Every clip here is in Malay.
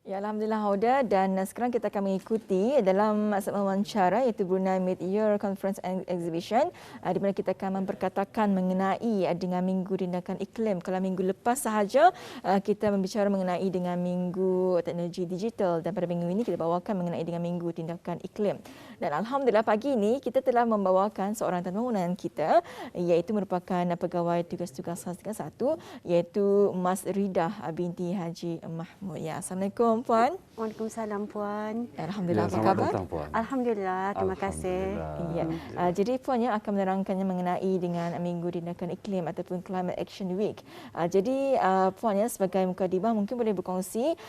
Ya, Alhamdulillah Hauda, dan sekarang kita akan mengikuti dalam segmen wawancara iaitu Brunei Mid-Year Conference and Exhibition di mana kita akan memperkatakan mengenai dengan Minggu Tindakan Iklim. Kalau minggu lepas sahaja kita membicara mengenai dengan Minggu Teknologi Digital, dan pada minggu ini kita bawakan mengenai dengan Minggu Tindakan Iklim. Dan Alhamdulillah pagi ini kita telah membawakan seorang tetamu undangan kita iaitu merupakan pegawai tugas-tugas khas tingkat 1 iaitu Mas Ridah binti Haji Mahmud. Ya, Assalamualaikum Puan. Waalaikumsalam Puan. Alhamdulillah, apa selamat khabar? datang, Puan. Alhamdulillah, terima kasih. Ya. Jadi Puan yang akan menerangkannya mengenai dengan Minggu Tindakan Iklim ataupun Climate Action Week. Jadi Puan ya sebagai mukadimah mungkin boleh berkongsi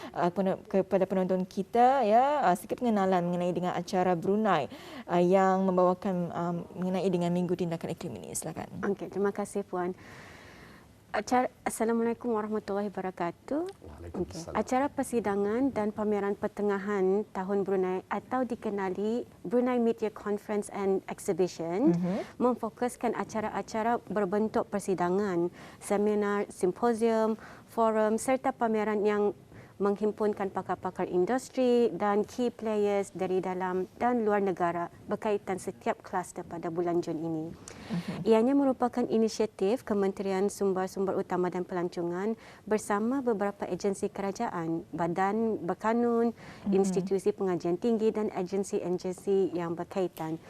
kepada penonton kita ya sedikit pengenalan mengenai dengan acara Brunei yang membawakan mengenai dengan Minggu Tindakan Iklim ini. Silakan. Okey, terima kasih Puan. Assalamualaikum warahmatullahi wabarakatuh. Waalaikumsalam. Acara persidangan dan pameran pertengahan tahun Brunei atau dikenali Brunei Mid-Year Conference and Exhibition memfokuskan acara-acara berbentuk persidangan, seminar, simposium, forum serta pameran yang menghimpunkan pakar-pakar industri dan key players dari dalam dan luar negara berkaitan setiap kluster pada bulan Jun ini. Ianya merupakan inisiatif Kementerian Sumber-Sumber Utama dan Pelancongan bersama beberapa agensi kerajaan, badan berkanun, institusi pengajian tinggi dan agensi-agensi yang berkaitan.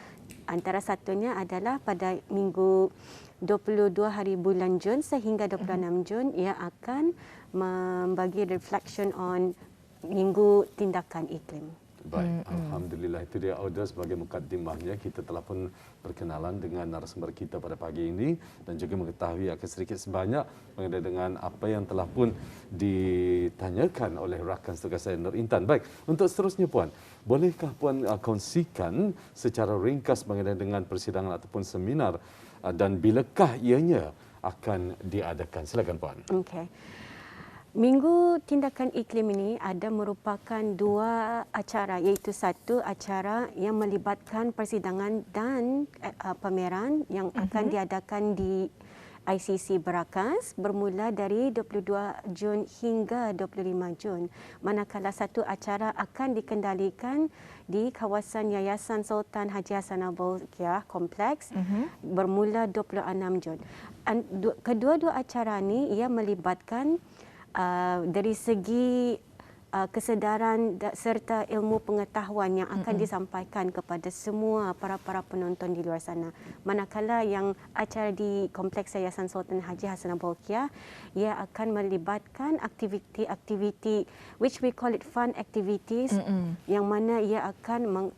Antara satunya adalah pada minggu 22 hari bulan Jun sehingga 26 Jun ia akan membagi reflection on Minggu Tindakan Iklim. Baik, Alhamdulillah itu dia Auda sebagai mukaddimahnya. Kita telah pun berkenalan dengan narasumber kita pada pagi ini dan juga mengetahui akan sedikit sebanyak mengenai dengan apa yang telah pun ditanyakan oleh rakan tugas saya Nur Intan. Baik, untuk seterusnya Puan, bolehkah Puan kongsikan secara ringkas mengenai dengan persidangan ataupun seminar dan bilakah ianya akan diadakan? Silakan Puan. Okey. Minggu Tindakan Iklim ini ada merupakan dua acara, iaitu satu acara yang melibatkan persidangan dan pameran yang akan diadakan di ICC Berakas bermula dari 22 Jun hingga 25 Jun. Manakala satu acara akan dikendalikan di kawasan Yayasan Sultan Haji Hassanal Bolkiah Kompleks bermula 26 Jun. Kedua-dua acara ini ia melibatkan dari segi kesedaran serta ilmu pengetahuan yang akan disampaikan kepada semua para penonton di luar sana. Manakala yang acara di Kompleks Yayasan Sultan Haji Hassanal Bolkiah, ia akan melibatkan aktiviti-aktiviti which we call it fun activities yang mana ia akan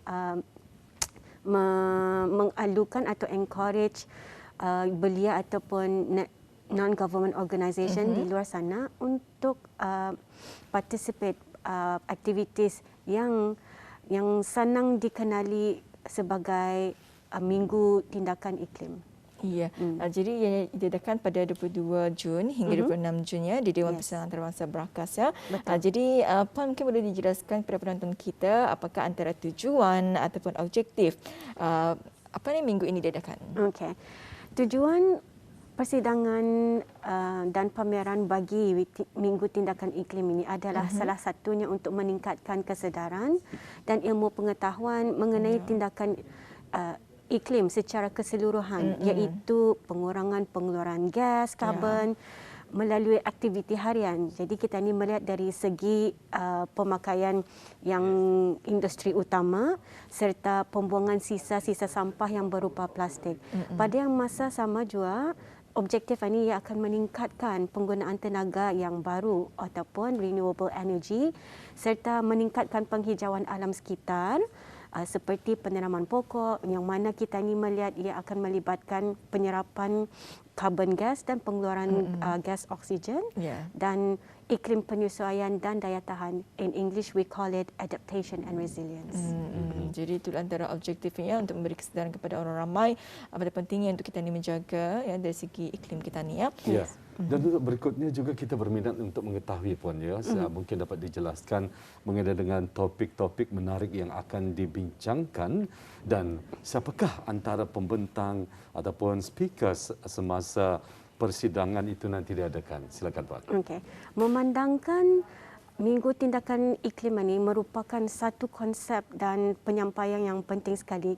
mengalukan atau encourage belia ataupun non-government organisation di luar sana untuk participate activities yang senang dikenali sebagai Minggu Tindakan Iklim. Ya, jadi ia diadakan pada 22 Jun hingga 26 Jun ya di Dewan Persidangan Antarabangsa Berakas ya. Jadi Puan mungkin boleh dijelaskan kepada penonton kita apakah antara tujuan ataupun objektif apa ni minggu ini diadakan? Okey. Tujuan persidangan dan pameran bagi Minggu Tindakan Iklim ini adalah salah satunya untuk meningkatkan kesedaran dan ilmu pengetahuan mengenai tindakan iklim secara keseluruhan, iaitu pengurangan pengeluaran gas karbon melalui aktiviti harian. Jadi kita ni melihat dari segi pemakaian yang industri utama serta pembuangan sisa-sisa sampah yang berupa plastik. Pada yang masa sama juga, objektif ini ia akan meningkatkan penggunaan tenaga yang baru ataupun renewable energy serta meningkatkan penghijauan alam sekitar seperti penanaman pokok yang mana kita ni melihat ia akan melibatkan penyerapan carbon gas dan pengeluaran gas oksigen dan iklim penyesuaian dan daya tahan. In English we call it adaptation and resilience. Jadi itu antara objektifnya untuk memberi kesedaran kepada orang ramai pada pentingnya untuk kita ni menjaga ya dari segi iklim kita ni ya. Ya. Dan untuk berikutnya juga kita berminat untuk mengetahui Puan ya, mungkin dapat dijelaskan mengenai dengan topik-topik menarik yang akan dibincangkan dan siapakah antara pembentang ataupun speaker semasa persidangan itu nanti diadakan. Silakan Puan. Okey. Memandangkan Minggu Tindakan Iklim ini merupakan satu konsep dan penyampaian yang penting sekali.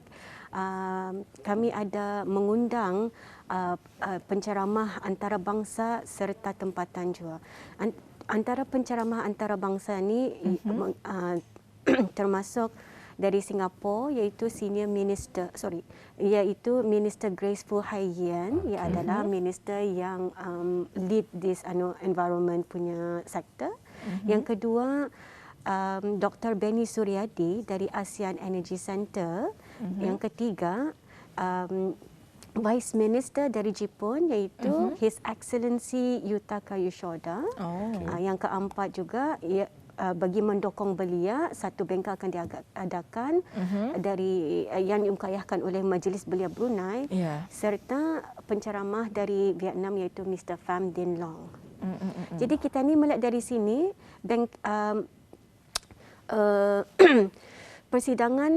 Kami ada mengundang penceramah antarabangsa serta tempatan juga. Antara penceramah antarabangsa ini termasuk dari Singapura, iaitu Minister Grace Fu Hai Yan. Ia adalah minister yang lead this environment punya sektor. Yang kedua, Dr. Benny Suryadi dari ASEAN Energy Center. Yang ketiga, Vice Minister dari Jepun, iaitu His Excellency Yutaka Yoshoda. Yang keempat juga, bagi mendukung belia, satu bengkel akan diadakan dari yang diungkayahkan oleh Majlis Belia Brunei, serta penceramah dari Vietnam, iaitu Mr. Pham Dinh Long. Jadi kita ni melihat dari sini, persidangan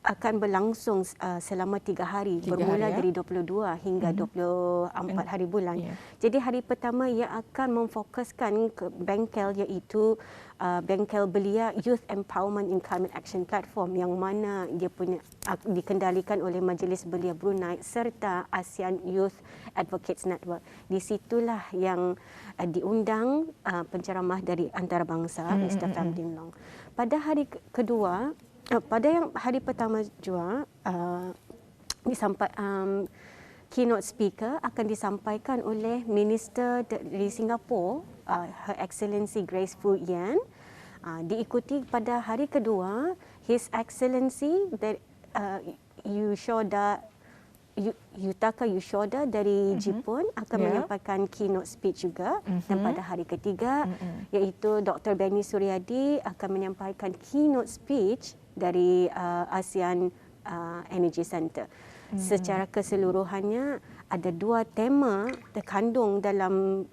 akan berlangsung selama 3 hari, bermula dari 22 hingga 24 hari bulan. Jadi hari pertama ia akan memfokuskan ke bengkel, iaitu bengkel belia Youth Empowerment in Climate Action Platform, yang mana dia punya dikendalikan oleh Majlis Belia Brunei serta ASEAN Youth Advocates Network. Di situlah yang diundang penceramah dari antarabangsa, Mr. Pham Dinh Long. Pada hari kedua, pada yang hari pertama juga, keynote speaker akan disampaikan oleh Minister dari Singapura, Her Excellency Grace Fu Yan. Diikuti pada hari kedua, His Excellency Yutaka Yoshoda dari Jepun akan menyampaikan keynote speech juga. Dan pada hari ketiga, iaitu Dr. Benny Suryadi akan menyampaikan keynote speech dari ASEAN Energy Center. Secara keseluruhannya ada 2 tema terkandung dalam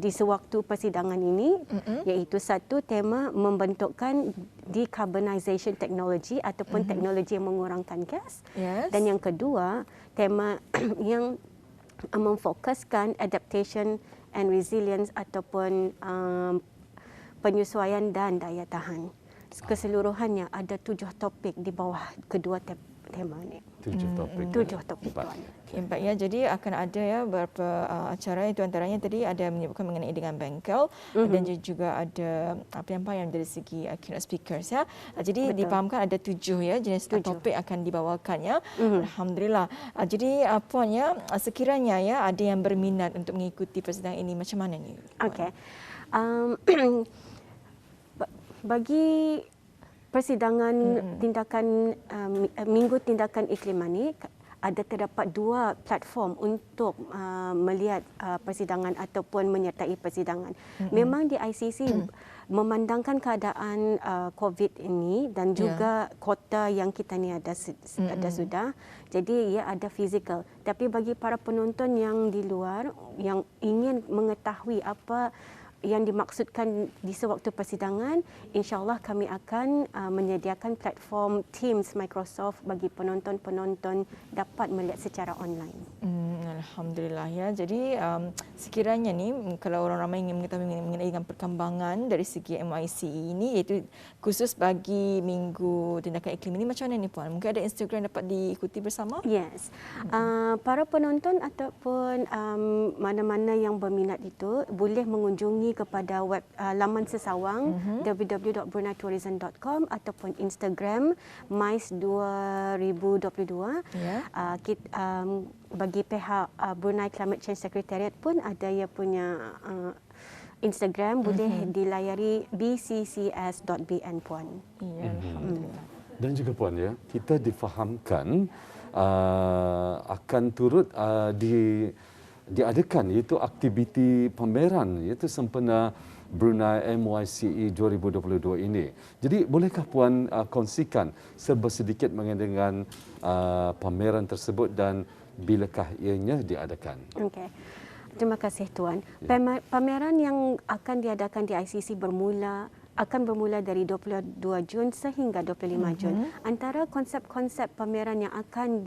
di sewaktu persidangan ini, iaitu satu tema membentukkan decarbonization technology ataupun teknologi yang mengurangkan gas, dan yang kedua tema yang memfokuskan adaptation and resilience ataupun penyesuaian dan daya tahan. Keseluruhannya ada 7 topik di bawah kedua tema ini. 7 topik. 7 topik. Ya, jadi akan ada beberapa acara, itu antaranya tadi ada menyebutkan mengenai dengan bengkel, dan juga ada penyampaian dari segi keynote speakers ya. Jadi dipahamkan ada 7 jenis topik akan dibawakan. Alhamdulillah. Jadi puannya, sekiranya ada yang berminat untuk mengikuti persidangan ini, macam mana ni? Okey. Bagi persidangan tindakan Minggu Tindakan Iklim ini, terdapat 2 platform untuk melihat persidangan ataupun menyertai persidangan. Memang di ICC memandangkan keadaan COVID ini dan juga kota yang kita ni ada sudah. Jadi ia ada fizikal. Tapi bagi para penonton yang di luar yang ingin mengetahui apa yang dimaksudkan di sewaktu persidangan, insya-Allah kami akan menyediakan platform Teams Microsoft bagi penonton-penonton dapat melihat secara online. Alhamdulillah ya. Jadi sekiranya ni kalau orang ramai ingin mengetahui mengenai perkembangan dari segi MIC ini, iaitu khusus bagi Minggu Tindakan Iklim ini, macam mana ni puan? Mungkin ada Instagram dapat diikuti bersama? Yes. Para penonton ataupun mana-mana yang berminat itu boleh mengunjungi kepada web laman sesawang www.brunaitourism.com ataupun Instagram MICE 2022. Bagi pihak Brunei Climate Change Secretariat pun ada ia punya Instagram, boleh dilayari bccs.bn puan. Ya, alhamdulillah. Dan juga puan kita difahamkan akan turut diadakan iaitu aktiviti pameran iaitu sempena Brunei MYCE 2022 ini. Jadi bolehkah puan kongsikan serba sedikit mengenai dengan pameran tersebut dan bilakah ianya diadakan? Okey. Terima kasih tuan. Pameran yang akan diadakan di ICC bermula akan bermula dari 22 Jun sehingga 25 Jun. Antara konsep-konsep pameran yang akan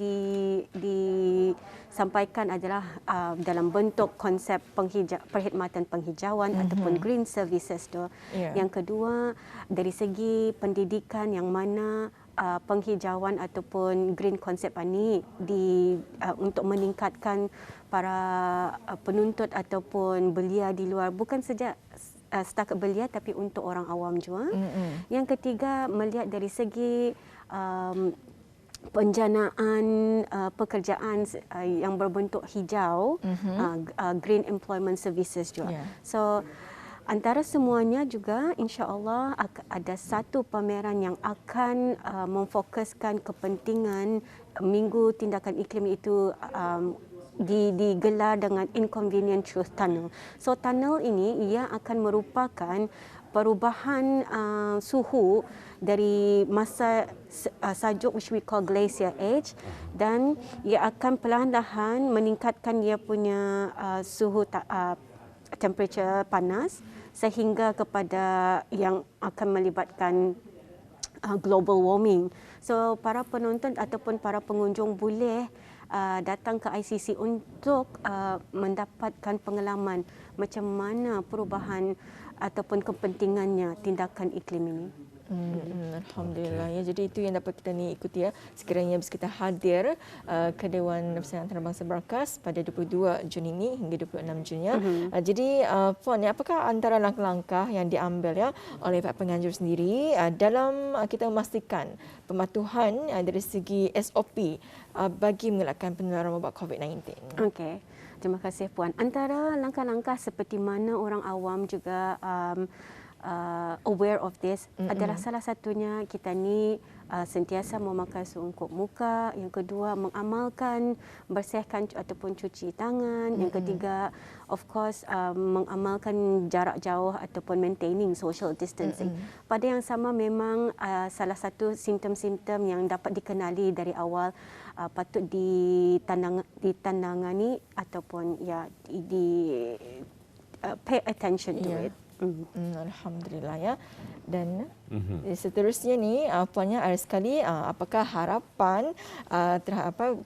disampaikan adalah dalam bentuk konsep perkhidmatan penghijauan ataupun green services tu. Yang kedua, dari segi pendidikan yang mana penghijauan ataupun green konsep ini untuk meningkatkan para penuntut ataupun belia di luar, bukan saja setakat belia tapi untuk orang awam juga. Yang ketiga, melihat dari segi penjanaan pekerjaan yang berbentuk hijau, green employment services juga. So antara semuanya juga insya-Allah ada satu pameran yang akan memfokuskan kepentingan Minggu Tindakan Iklim itu digelar dengan Inconvenient Truth Tunnel. So tunnel ini ia akan merupakan perubahan suhu dari masa sajuk which we call glacier age, dan ia akan perlahan-lahan meningkatkan ia punya suhu temperature panas sehingga kepada yang akan melibatkan global warming. So para penonton ataupun para pengunjung boleh datang ke ICC untuk mendapatkan pengalaman macam mana perubahan ataupun kepentingannya tindakan iklim ini. Alhamdulillah ya. Jadi itu yang dapat kita ni ikuti ya. Sekiranya bisa kita hadir ke Dewan Persatuan Antarabangsa Berkas pada 22 Jun ini hingga 26 Jun ya. Jadi Puan ya, apakah antara langkah-langkah yang diambil ya oleh pihak penganjur sendiri dalam kita memastikan pematuhan dari segi SOP bagi mengelakkan penularan wabak COVID-19? Okey. Terima kasih Puan. Antara langkah-langkah seperti mana orang awam juga aware of this adalah salah satunya kita ni sentiasa memakai seungkup muka, yang kedua mengamalkan bersihkan ataupun cuci tangan, yang ketiga of course mengamalkan jarak jauh ataupun maintaining social distancing. Pada yang sama memang salah satu simptom-simptom yang dapat dikenali dari awal patut ditandangani ataupun ya pay attention to it. Alhamdulillah ya. Dan seterusnya ni Puannya ada sekali apakah harapan terhadap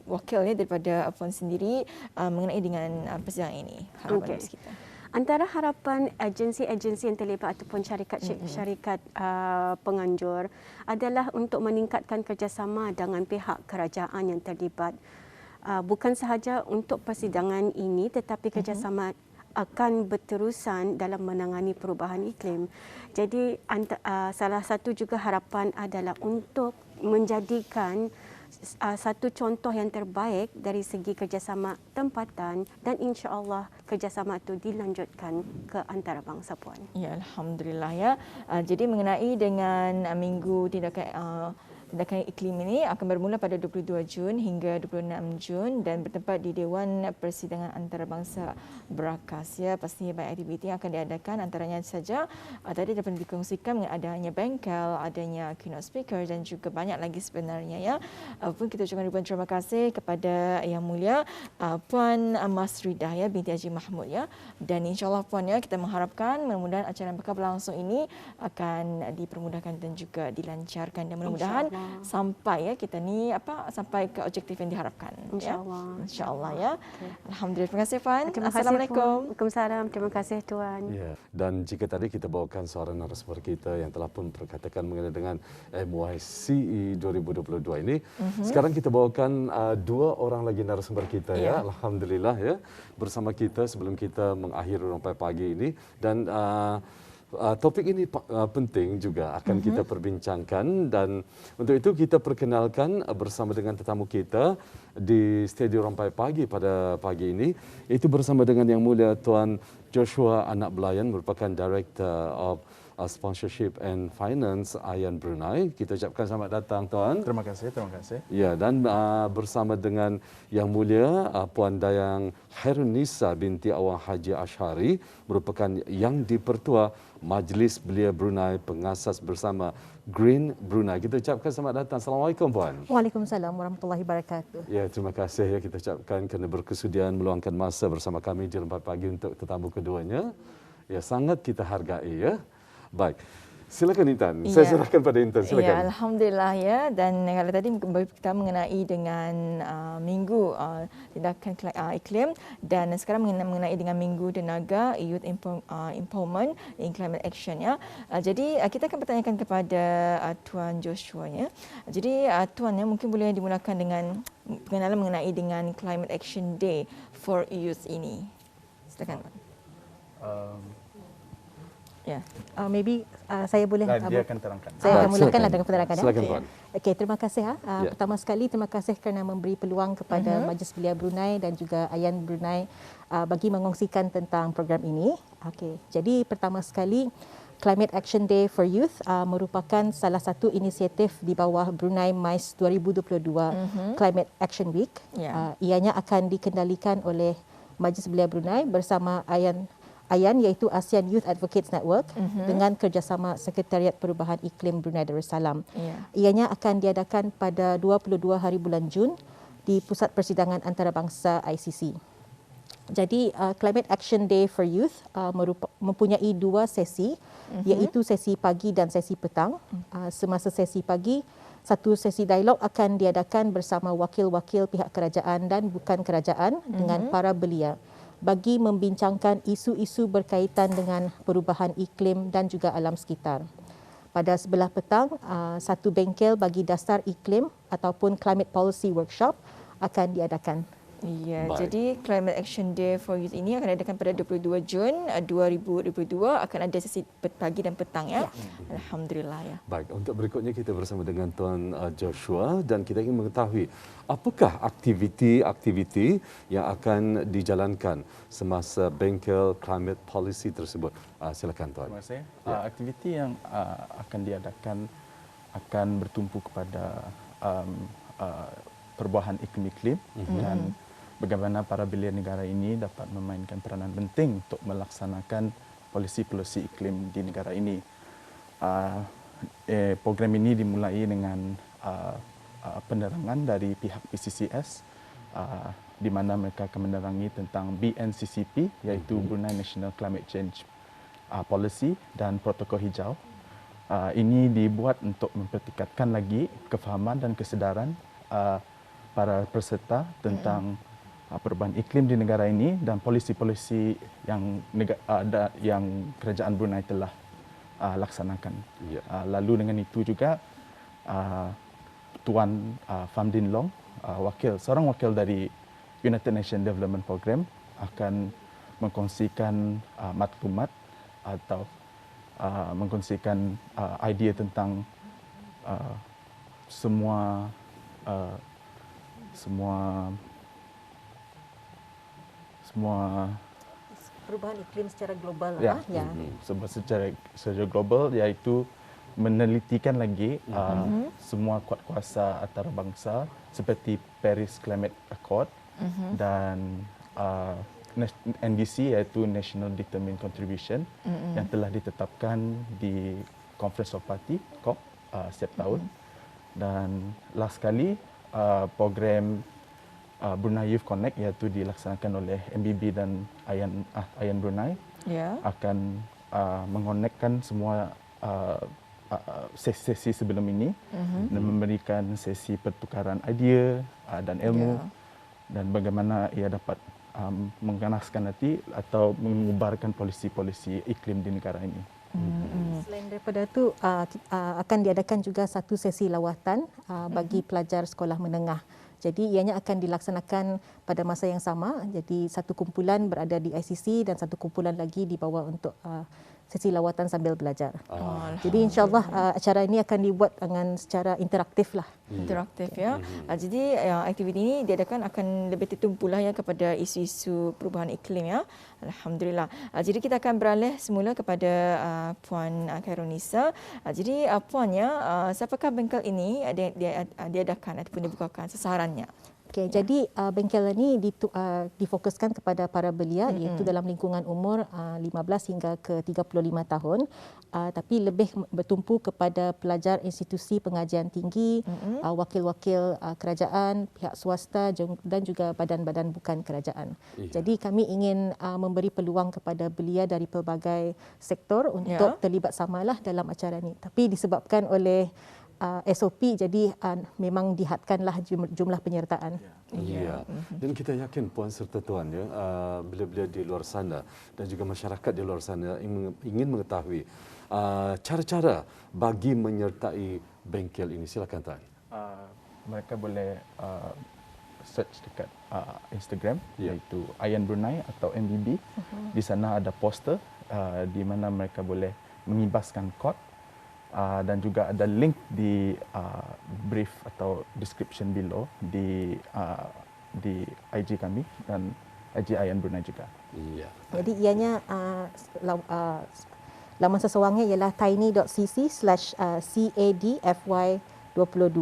wakilnya daripada Puan sendiri mengenai dengan persidangan ini, harapan kita? Antara harapan agensi-agensi yang terlibat ataupun syarikat penganjur adalah untuk meningkatkan kerjasama dengan pihak kerajaan yang terlibat. Bukan sahaja untuk persidangan ini tetapi kerjasama akan berterusan dalam menangani perubahan iklim. Jadi salah satu juga harapan adalah untuk menjadikan satu contoh yang terbaik dari segi kerjasama tempatan dan insya-Allah kerjasama itu dilanjutkan ke antarabangsa Puan. Ya, alhamdulillah ya. Jadi mengenai dengan Minggu Tindakan Iklim ini akan bermula pada 22 Jun hingga 26 Jun dan bertempat di Dewan Persidangan Antarabangsa Berkas ya. Pastinya banyak aktiviti yang akan diadakan, antaranya saja tadi dapat dikongsikan adanya bengkel, adanya keynote speaker dan juga banyak lagi sebenarnya ya. Pun kita ucapkan ribuan terima kasih kepada Yang Mulia Puan Masridah ya binti Haji Mahmud ya. Dan insya-Allah Puan ya, kita mengharapkan mudah-mudahan acara yang bakal berlangsung ini akan dipermudahkan dan juga dilancarkan dan mudah-mudahan sampai ya kita ni sampai ke objektif yang diharapkan. Insya-Allah. Ya? Insya-Allah ya. Alhamdulillah. Terima kasih Puan. Assalamualaikum. Waalaikumsalam. Terima kasih Tuan. Ya. Dan jika tadi kita bawakan seorang narasumber kita yang telah pun berkatakan mengenai dengan MYCE 2022 ini, sekarang kita bawakan dua orang lagi narasumber kita ya. Alhamdulillah ya. Bersama kita sebelum kita mengakhiri Rompai Pagi ini, dan topik ini penting juga akan kita perbincangkan, dan untuk itu kita perkenalkan bersama dengan tetamu kita di Studio Rompai Pagi pada pagi ini, itu bersama dengan Yang Mulia Tuan Joshua Anak Belayan, merupakan Director of Sponsorship and Finance Ayan Brunei. Kita ucapkan selamat datang Tuan. Terima kasih, terima kasih. Ya, dan bersama dengan Yang Mulia Puan Dayang Khairunisa binti Awang Haji Ashari, merupakan Yang di-Pertua Majlis Belia Brunei, pengasas bersama Green Brunei. Kita ucapkan selamat datang. Assalamualaikum Puan. Waalaikumsalam warahmatullahi wabarakatuh. Ya, terima kasih ya kita ucapkan kerana berkesudian meluangkan masa bersama kami di Rompai Pagi untuk tetamu keduanya. Ya, sangat kita hargai ya. Baik. Silakan Intan. Ya. Saya serahkan pada Intan. Silakan. Ya, alhamdulillah ya. Dan kalau tadi kita mengenai dengan minggu tindakan iklim, dan sekarang mengenai dengan minggu tenaga Youth Empowerment in Climate Action ya. Jadi kita akan bertanyakan kepada Tuan Joshua ya. Jadi Tuan ya, mungkin boleh dimulakan dengan pengenalan mengenai dengan Climate Action Day for Youth ini. Silakan. Ya, maybe saya boleh. Dia akan terangkan. Saya akan mulakanlah silakan. dengan penerangan. Silakan, Tuan. Okey, terima kasih. Ya. Pertama sekali, terima kasih kerana memberi peluang kepada Majlis Belia Brunei dan juga Ayan Brunei bagi mengongsikan tentang program ini. Okey, jadi pertama sekali, Climate Action Day for Youth merupakan salah satu inisiatif di bawah Brunei MICE 2022 Climate Action Week. Ya. Ianya akan dikendalikan oleh Majlis Belia Brunei bersama AYAN iaitu ASEAN Youth Advocates Network dengan kerjasama Sekretariat Perubahan Iklim Brunei Darussalam. Ya. Ianya akan diadakan pada 22 hari bulan Jun di Pusat Persidangan Antarabangsa ICC. Jadi Climate Action Day for Youth mempunyai dua sesi, iaitu sesi pagi dan sesi petang. Semasa sesi pagi, satu sesi dialog akan diadakan bersama wakil-wakil pihak kerajaan dan bukan kerajaan dengan para belia bagi membincangkan isu-isu berkaitan dengan perubahan iklim dan juga alam sekitar. Pada sebelah petang, satu bengkel bagi dasar iklim ataupun Climate Policy Workshop akan diadakan. Ya, Baik. jadi Climate Action Day for Youth ini akan diadakan pada 22 Jun 2022, akan ada sesi pagi dan petang ya. Alhamdulillah ya. Baik, untuk berikutnya kita bersama dengan Tuan Joshua dan kita ingin mengetahui apakah aktiviti-aktiviti yang akan dijalankan semasa bengkel climate policy tersebut. Silakan Tuan. Terima kasih. Ya. Aktiviti yang akan diadakan akan bertumpu kepada perubahan iklim dan bagaimana para belia negara ini dapat memainkan peranan penting untuk melaksanakan polisi-polisi iklim di negara ini. Program ini dimulai dengan penerangan dari pihak PCCS di mana mereka akan menerangi tentang BNCCP iaitu Brunei National Climate Change Policy dan Protokol Hijau. Ini dibuat untuk mempertingkatkan lagi kefahaman dan kesedaran para peserta tentang perubahan iklim di negara ini dan polisi-polisi yang kerajaan Brunei telah laksanakan. Ya. Lalu dengan itu juga Tuan Pham Dinh Loong, seorang wakil dari United Nations Development Programme akan mengkongsikan maklumat atau mengkongsikan idea tentang semua Perubahan iklim secara global. sebab secara global iaitu menelitikan lagi semua kuasa antarabangsa seperti Paris Climate Accord dan NDC iaitu National Determined Contribution yang telah ditetapkan di Conference of Party COP setiap tahun. Dan last sekali program Brunei Youth Connect iaitu dilaksanakan oleh MBB dan AYAN Brunei Ya. akan mengonekkan semua sesi-sesi sebelum ini dan memberikan sesi pertukaran idea dan ilmu dan bagaimana ia dapat mengganaskan hati atau mengubarkan polisi-polisi iklim di negara ini. Selain daripada itu, akan diadakan juga satu sesi lawatan bagi pelajar sekolah menengah. Jadi ianya akan dilaksanakan pada masa yang sama. Jadi satu kumpulan berada di ICC dan satu kumpulan lagi dibawa untuk sesi lawatan sambil belajar. Jadi insyaAllah acara ini akan dibuat dengan secara interaktif lah. Interaktif ya. Jadi aktiviti ini diadakan akan lebih tertumpulah ya kepada isu-isu perubahan iklim ya. Alhamdulillah. Jadi kita akan beralih semula kepada Puan Khairunisa. Jadi Puan ya, siapakah bengkel ini diadakan ataupun dibukakan sasarannya? Okay, jadi bengkel ini difokuskan kepada para belia iaitu dalam lingkungan umur 15 hingga ke 35 tahun, tapi lebih bertumpu kepada pelajar institusi pengajian tinggi, wakil-wakil kerajaan, pihak swasta dan juga badan-badan bukan kerajaan. Jadi kami ingin memberi peluang kepada belia dari pelbagai sektor untuk terlibat samalah dalam acara ini. Tapi disebabkan oleh SOP, jadi memang dihadkanlah jumlah penyertaan. Ya. Dan kita yakin puan serta tuan ya, belia-belia di luar sana dan juga masyarakat di luar sana ingin mengetahui cara-cara bagi menyertai bengkel ini. Silakan tuan. Mereka boleh search dekat Instagram iaitu Ayan Brunei atau MBB. Di sana ada poster di mana mereka boleh mengibaskan kod. Dan juga ada link di brief atau description below di IG kami dan IG Ayan Brunei juga. Ya. Jadi ianya laman seseorangnya ialah tiny.cc/cadfy22.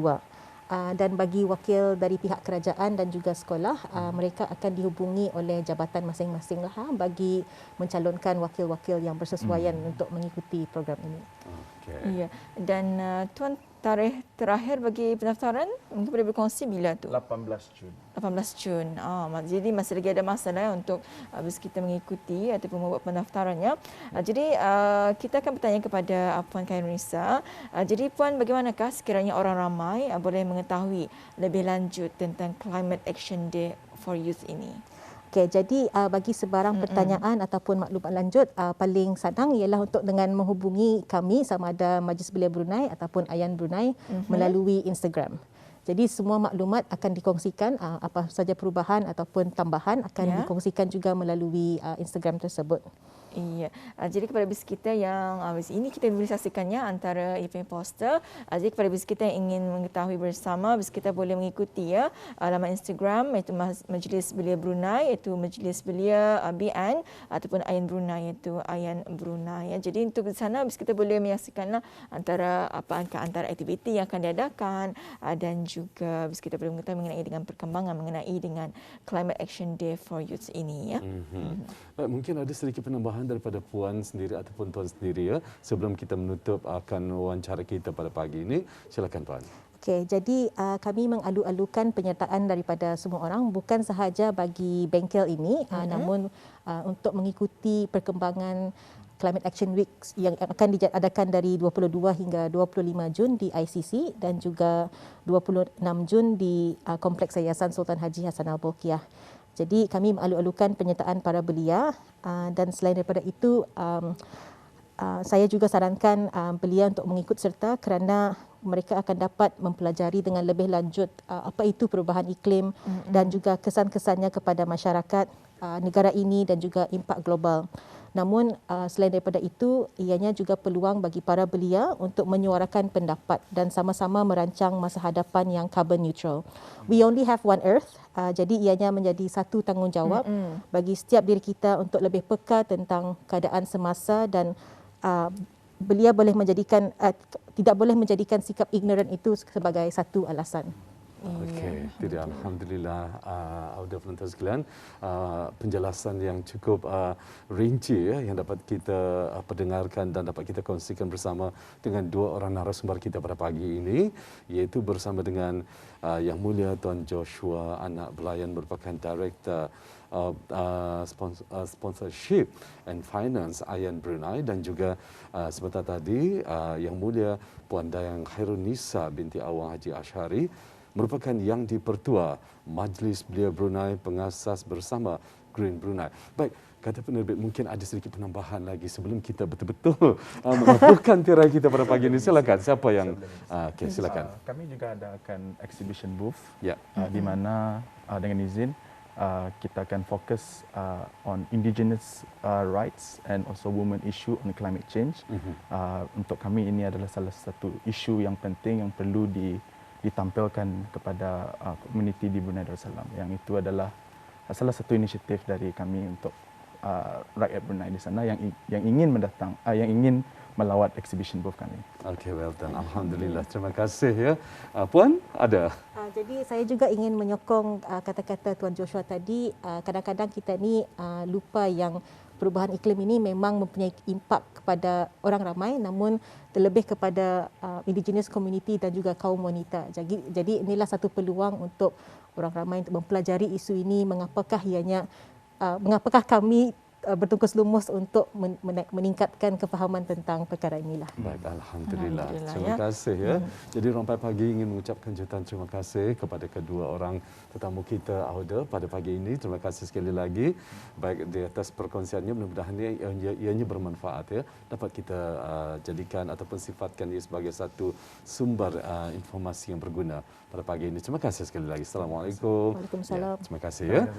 Dan bagi wakil dari pihak kerajaan dan juga sekolah, mereka akan dihubungi oleh jabatan masing-masing lah bagi mencalonkan wakil-wakil yang bersesuaian untuk mengikuti program ini. Okay. Ya. Dan tuan, tarikh terakhir bagi pendaftaran mungkin boleh berkongsi bila tu? 18 Jun. 18 Jun. Jadi masih lagi ada masa lah untuk habis kita mengikuti ataupun membuat pendaftarannya. Jadi kita akan bertanya kepada Puan Khairunisa. Jadi Puan, bagaimanakah sekiranya orang ramai boleh mengetahui lebih lanjut tentang Climate Action Day for Youth ini? Okey, jadi bagi sebarang pertanyaan ataupun maklumat lanjut, paling senang ialah untuk dengan menghubungi kami sama ada Majlis Belia Brunei ataupun Ayan Brunei melalui Instagram. Jadi semua maklumat akan dikongsikan, apa saja perubahan ataupun tambahan akan dikongsikan juga melalui Instagram tersebut. Iya. Jadi kepada bis kita yang ini kita boleh saksikannya antara event poster. Jadi kepada bis kita yang ingin mengetahui bersama, bis kita boleh mengikuti ya laman Instagram iaitu Majlis Belia Brunei, iaitu Majlis Belia BN ataupun Ayan Brunei iaitu Ayan Brunei. Jadi untuk di sana bis kita boleh menyaksikanlah antara aktiviti yang akan diadakan dan juga bis kita boleh mengetahui mengenai dengan perkembangan mengenai dengan Climate Action Day for Youth ini ya. Baik, mungkin ada sedikit penambahan daripada puan sendiri ataupun tuan sendiri ya sebelum kita menutup akan wawancara kita pada pagi ini. Silakan puan. Okey, jadi kami mengalu-alukan penyertaan daripada semua orang bukan sahaja bagi bengkel ini namun untuk mengikuti perkembangan Climate Action Week yang akan diadakan dari 22 hingga 25 Jun di ICC dan juga 26 Jun di Kompleks Yayasan Sultan Haji Hassan Al-Bolkiah. Jadi kami mengalu-alukan penyertaan para belia dan selain daripada itu saya juga sarankan belia untuk mengikut serta kerana mereka akan dapat mempelajari dengan lebih lanjut apa itu perubahan iklim dan juga kesan-kesannya kepada masyarakat negara ini dan juga impak global. Namun selain daripada itu, ianya juga peluang bagi para belia untuk menyuarakan pendapat dan sama-sama merancang masa hadapan yang carbon neutral. We only have one earth, jadi ianya menjadi satu tanggungjawab bagi setiap diri kita untuk lebih peka tentang keadaan semasa dan belia boleh menjadikan tidak boleh menjadikan sikap ignorant itu sebagai satu alasan. Okey, tidak, alhamdulillah audio penonton sekalian, penjelasan yang cukup rinci ya yang dapat kita dengarkan dan dapat kita kongsikan bersama dengan dua orang narasumber kita pada pagi ini, iaitu bersama dengan Yang Mulia Tuan Joshua Anak Belayan merupakan Director Sponsorship and Finance Ayan Brunei dan juga sebentar tadi Yang Mulia Puan Dayang Khairunisa binti Awang Haji Ashari merupakan Yang di-Pertua Majlis Belia Brunei pengasas bersama Green Brunei. Baik, kata penerbit mungkin ada sedikit penambahan lagi sebelum kita betul-betul menutupkan tirai kita pada pagi ini. Silakan, siapa yang okey, silakan. Kami juga adakan exhibition booth di mana dengan izin kita akan fokus on indigenous rights and also women issue on climate change. Untuk kami ini adalah salah satu isu yang penting yang perlu ditampilkan kepada komuniti di Brunei Darussalam. Yang itu adalah salah satu inisiatif dari kami untuk rakyat Brunei di sana yang ingin yang ingin melawat exhibition booth kami. Okay, well done. Alhamdulillah. Terima kasih ya. Puan, ada? Jadi saya juga ingin menyokong kata-kata Tuan Joshua tadi. Kadang-kadang kita ni lupa yang perubahan iklim ini memang mempunyai impak kepada orang ramai, namun terlebih kepada indigenous community dan juga kaum wanita. Jadi inilah satu peluang untuk orang ramai untuk mempelajari isu ini, mengapakah kami bertungkus lumus untuk meningkatkan kefahaman tentang perkara inilah. Baik, Alhamdulillah. Alhamdulillah, Terima ya. kasih ya. Jadi Rompai Pagi ingin mengucapkan jutaan terima kasih kepada kedua orang tetamu kita Auda pada pagi ini. Terima kasih sekali lagi. Baik di atas perkongsiannya, mudah-mudahan ianya bermanfaat ya. Dapat kita jadikan ataupun sifatkan ia sebagai satu sumber informasi yang berguna pada pagi ini. Terima kasih sekali lagi. Assalamualaikum. Waalaikumsalam. Ya, terima kasih ya.